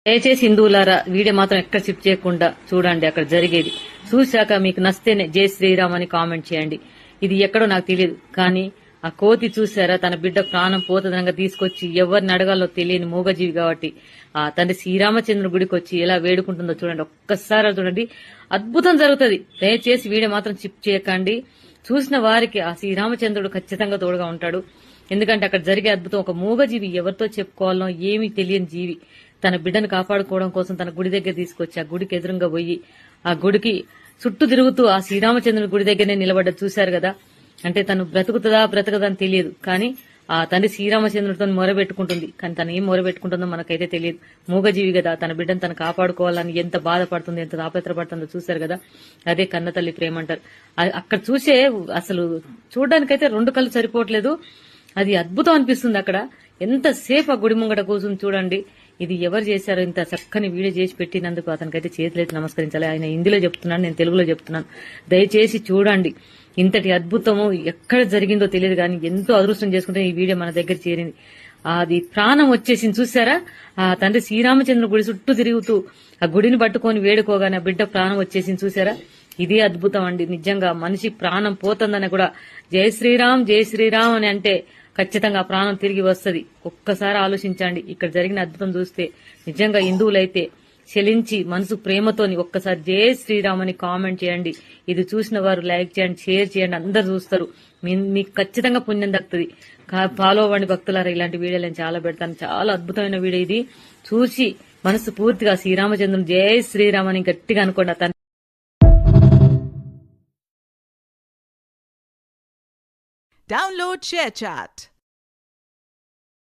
దయచేసి హిందువులారా వీడియో మాత్రం ఎక్కడ స్కిప్ చేయకుండా చూడండి. అక్కడ జరిగేది చూశాక మీకు నచ్చితేనే జై శ్రీరామ్ అని కామెంట్ చేయండి. ఇది ఎక్కడో నాకు తెలియదు, కానీ ఆ కోతి చూసారా, తన బిడ్డ ప్రాణం పోతదనగా తీసుకొచ్చి ఎవరిని అడగాలో తెలియని మూగజీవి కాబట్టి ఆ తండ్రి శ్రీరామచంద్రుడి గుడికి వచ్చి ఎలా వేడుకుంటుందో చూడండి. ఒక్కసారి చూడండి, అద్భుతం జరుగుతుంది. దయచేసి వీడియో మాత్రం స్కిప్ చేయకండి. చూసిన వారికి ఆ శ్రీరామచంద్రుడు ఖచ్చితంగా తోడుగా ఉంటాడు. ఎందుకంటే అక్కడ జరిగే అద్భుతం, ఒక మూగజీవి ఎవరితో చెప్పుకోవాలో ఏమీ తెలియని జీవి తన బిడ్డను కాపాడుకోవడం కోసం తన గుడి దగ్గర తీసుకొచ్చి ఆ గుడికి ఎదురుగా పోయి ఆ గుడికి చుట్టూ తిరుగుతూ ఆ శ్రీరామచంద్రుడి గుడి దగ్గరనే నిలబడ్డ చూశారు కదా. అంటే తను బ్రతుకుతుందా బ్రతకదా అని తెలియదు, కానీ ఆ తండ్రి శ్రీరామచంద్రుడితో మొరబెట్టుకుంటుంది. కానీ తను ఏం మొరబెట్టుకుంటుందో మనకైతే తెలియదు. మూగజీవి కదా, తన బిడ్డను తను కాపాడుకోవాలని ఎంత బాధపడుతుంది, ఎంత తాపత్రపడుతుందో చూశారు కదా. అదే కన్నతల్లి ప్రేమ అంటారు. అక్కడ చూసే అసలు చూడడానికైతే రెండు కళ్ళు సరిపోవట్లేదు. అది అద్భుతం అనిపిస్తుంది. అక్కడ ఎంతసేపు ఆ గుడి ముంగట కూర్చుని చూడండి. ఇది ఎవరు చేశారో ఇంత చక్కని వీడియో చేసి పెట్టినందుకు అతనికైతే చేతులైతే నమస్కరించాలి. ఆయన హిందీలో చెప్తున్నాను, నేను తెలుగులో చెప్తున్నాను. దయచేసి చూడండి. ఇంతటి అద్భుతము ఎక్కడ జరిగిందో తెలియదు, కానీ ఎంతో అదృష్టం చేసుకుంటే ఈ వీడియో మన దగ్గర చేరింది. అది ప్రాణం వచ్చేసింది చూసారా. ఆ తండ్రి శ్రీరామచంద్ర గుడి చుట్టూ తిరుగుతూ ఆ గుడిని పట్టుకొని వేడుకోగానే ఆ బిడ్డ ప్రాణం వచ్చేసింది చూసారా. ఇదే అద్భుతం అండి. నిజంగా మనిషి ప్రాణం పోతుందని కూడా జై శ్రీరామ్ జై శ్రీరామ్ అని అంటే ఖచ్చితంగా ప్రాణం తిరిగి వస్తుంది. ఒక్కసారి ఆలోచించండి. ఇక్కడ జరిగిన అద్భుతం చూస్తే నిజంగా హిందువులైతే చెలించి మనసు ప్రేమతోని ఒక్కసారి జై శ్రీరామ్ అని కామెంట్ చేయండి. ఇది చూసిన వారు లైక్ చేయండి, షేర్ చేయండి. అందరు చూస్తారు, మీకు ఖచ్చితంగా పుణ్యం దక్కుతుంది. ఫాలో అవ్వండి భక్తులారా. ఇలాంటి వీడియోలు నేను చాలా పెడతాను. చాలా అద్భుతమైన వీడియో ఇది. చూసి మనసు పూర్తిగా శ్రీరామచంద్రుని జై శ్రీరామ్ అని గట్టిగా అనుకోండి. అతను Download ShareChat.